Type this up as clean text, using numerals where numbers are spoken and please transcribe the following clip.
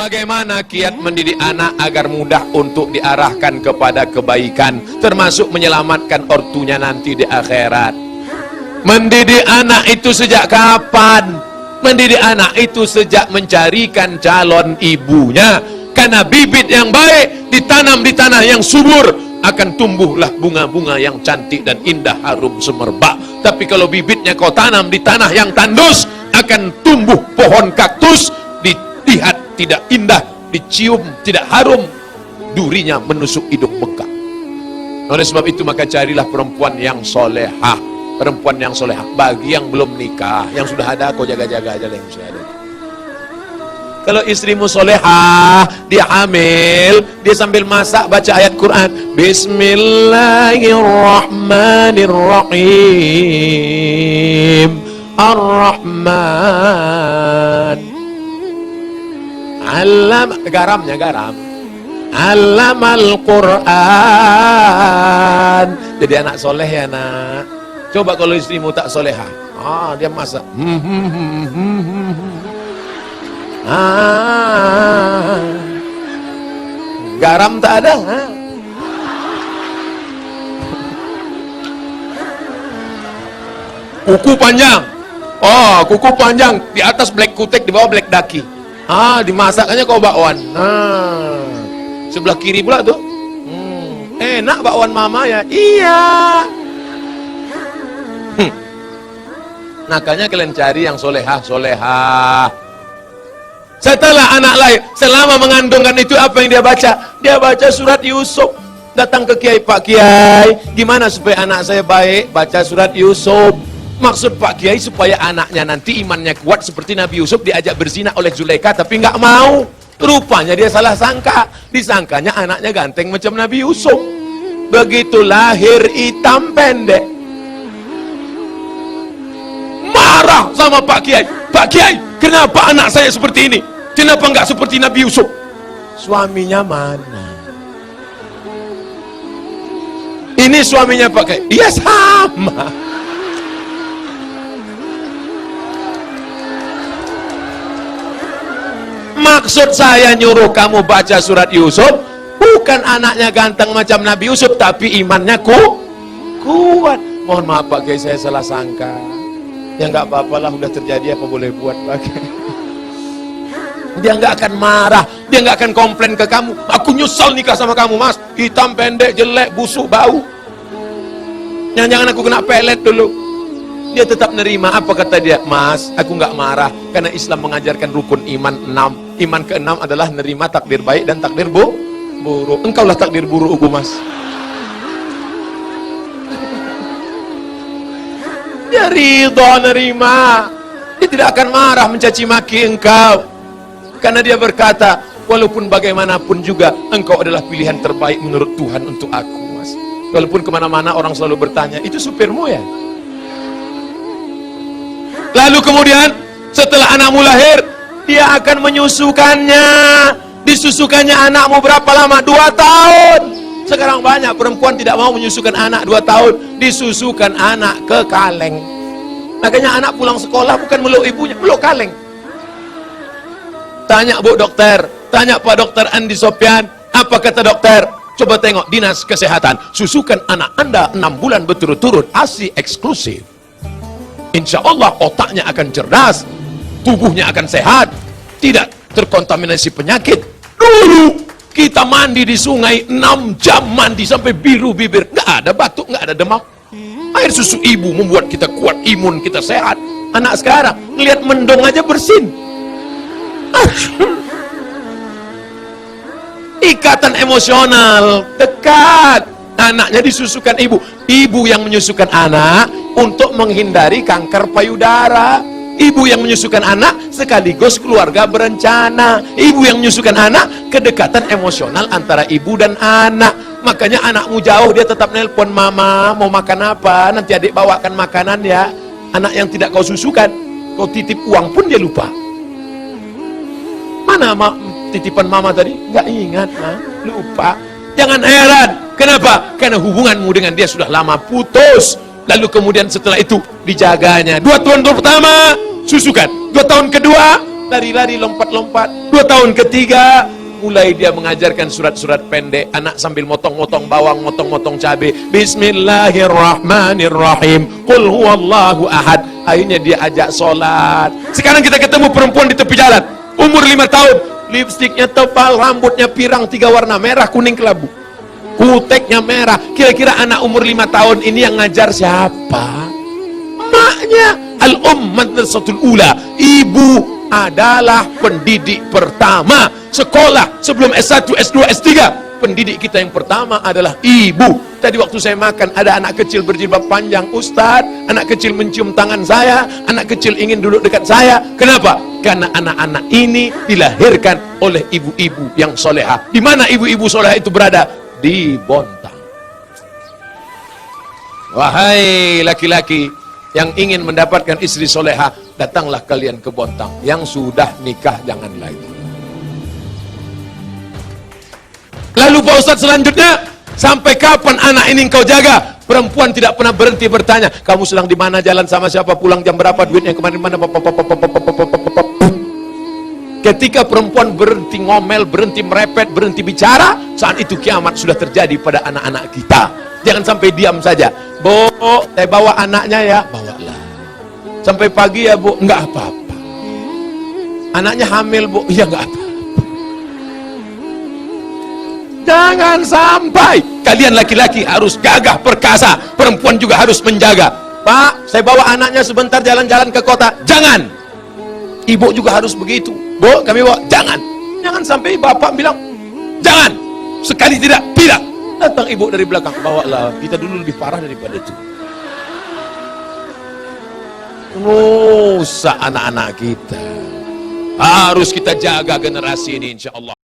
Bagaimana kiat mendidik anak agar mudah untuk diarahkan kepada kebaikan, termasuk menyelamatkan ortunya nanti di akhirat. Mendidik anak itu sejak kapan? Mendidik anak itu sejak mencarikan calon ibunya. Karena bibit yang baik ditanam di tanah yang subur, akan tumbuhlah bunga-bunga yang cantik dan indah harum semerbak. Tapi kalau bibitnya kau tanam di tanah yang tandus, akan tumbuh pohon kaktus, dilihat tidak indah, dicium tidak harum, durinya menusuk hidung bengkak. Oleh sebab itu maka carilah perempuan yang solehah, perempuan yang solehah. Bagi yang belum nikah, yang sudah ada kau jaga-jaga aja lah yang sudah ada. Kalau istrimu solehah, dia hamil, dia sambil masak baca ayat Quran, Bismillahirrahmanirrahim, Ar-Rahman, garam, Allamal Quran. Jadi anak soleh ya nak. Coba kalau istrimu tak soleha, dia masak, garam tak ada, kuku panjang, kuku panjang, di atas black kutek, di bawah black daki. Dimasaknya kau bakwan. Sebelah kiri pula tuh. Enak bakwan mama ya. Iya. Makanya kalian cari yang solehah. Setelah anak lahir, selama mengandungkan itu apa yang dia baca? Dia baca surat Yusuf. Datang ke Kiai, Pak Kiai, gimana supaya anak saya baik? Baca surat Yusuf. Maksud Pak Kiai supaya anaknya nanti imannya kuat seperti Nabi Yusuf diajak berzina oleh Zulaikha tapi nggak mau. Rupanya dia salah sangka. Disangkanya anaknya ganteng macam Nabi Yusuf. Begitu lahir hitam pendek. Marah sama Pak Kiai. Pak Kiai, kenapa anak saya seperti ini? Kenapa nggak seperti Nabi Yusuf? Suaminya mana? Ini suaminya Pak Kiai. Dia sama. Maksud saya nyuruh kamu baca surat Yusuf, bukan anaknya ganteng macam Nabi Yusuf, tapi imannya kuat. Mohon maaf Pak Kiai, saya salah sangka. Ya nggak apa-apalah, udah terjadi, apa boleh buat Pak Kiai. Dia nggak akan marah, dia nggak akan komplain ke kamu. Aku nyesal nikah sama kamu mas, hitam pendek, jelek, busuk, bau. Jangan-jangan aku kena pelet dulu. Dia tetap nerima. Apa kata dia? Mas, aku nggak marah karena Islam mengajarkan rukun iman 6. Iman ke-6 adalah nerima takdir baik dan takdir buruk. Engkaulah takdir buruk, mas. Dia ridho nerima. Dia tidak akan marah mencaci maki engkau, karena dia berkata, walaupun bagaimanapun juga engkau adalah pilihan terbaik menurut Tuhan untuk aku, mas. Walaupun kemana-mana orang selalu bertanya, itu supirmu ya? Lalu kemudian setelah anakmu lahir, dia akan menyusukannya. Disusukannya anakmu berapa lama? 2 tahun. Sekarang banyak perempuan tidak mau menyusukan anak 2 tahun. Disusukan anak ke kaleng. Makanya anak pulang sekolah bukan meluk ibunya, meluk kaleng. Tanya Bu Dokter, tanya Pak Dokter Andi Sopyan, apa kata dokter? Coba tengok dinas kesehatan, susukan anak Anda 6 bulan berturut-turut, ASI eksklusif. Insya Allah otaknya akan cerdas, tubuhnya akan sehat, tidak terkontaminasi penyakit. Dulu kita mandi di sungai 6 jam mandi sampai biru bibir, nggak ada batuk, nggak ada demam. Air susu ibu membuat kita kuat, imun kita sehat. Anak sekarang ngelihat mendong aja bersin. Ikatan emosional dekat. Anaknya disusukan ibu. Ibu yang menyusukan anak untuk menghindari kanker payudara. Ibu yang menyusukan anak sekaligus keluarga berencana. Ibu yang menyusukan anak, kedekatan emosional antara ibu dan anak. Makanya anakmu jauh, dia tetap nelpon, mama mau makan apa, nanti adik bawakan makanan ya. Anak yang tidak kau susukan, kau titip uang pun dia lupa. Mana titipan mama tadi? Nggak ingat, lupa. Jangan heran. Kenapa? Karena hubunganmu dengan dia sudah lama putus. Lalu kemudian setelah itu dijaganya. 2 tahun pertama susukan, 2 tahun kedua lari-lari, lompat-lompat. 2 tahun ketiga, mulai dia mengajarkan surat-surat pendek. Anak sambil motong-motong bawang, motong-motong cabai. Bismillahirrahmanirrahim. Qul huwallahu ahad. Akhirnya dia ajak sholat. Sekarang kita ketemu perempuan di tepi jalan, umur 5 tahun, lipstiknya tebal, rambutnya pirang 3 warna, merah, kuning, kelabu, kuteknya merah. Kira-kira anak umur 5 tahun ini yang ngajar siapa? Maknya al-madrasatul ula. Ibu adalah pendidik pertama. Sekolah sebelum S1, S2, S3, pendidik kita yang pertama adalah ibu. Tadi waktu saya makan, ada anak kecil berjilbab panjang, Ustadz, anak kecil mencium tangan saya, anak kecil ingin duduk dekat saya. Kenapa? Karena anak-anak ini dilahirkan oleh ibu-ibu yang soleha. Di mana ibu-ibu soleha itu berada? Di Bontang. Wahai laki-laki yang ingin mendapatkan istri soleha, datanglah kalian ke Bontang. Yang sudah nikah jangan lagi. Lalu Pak Ustadz, selanjutnya, sampai kapan anak ini engkau jaga? Perempuan tidak pernah berhenti bertanya, kamu sedang di mana, jalan sama siapa, pulang jam berapa, duitnya kemarin mana. Ketika perempuan berhenti ngomel, berhenti merepet, berhenti bicara, saat itu kiamat sudah terjadi pada anak-anak kita. Jangan sampai diam saja. Bu, saya bawa anaknya ya. Bawalah. Sampai pagi ya Bu, enggak apa-apa. Anaknya hamil Bu, iya enggak apa-apa. Jangan sampai. Kalian laki-laki harus gagah perkasa, perempuan juga harus menjaga. Pak, saya bawa anaknya sebentar jalan-jalan ke kota. Jangan. Ibu juga harus begitu. Bu, kami bawa. Jangan. Jangan sampai bapak bilang, jangan. Sekali tidak. Datang ibu dari belakang. Bawalah. Kita dulu lebih parah daripada itu. Rusak anak-anak kita. Harus kita jaga generasi ini, insya Allah.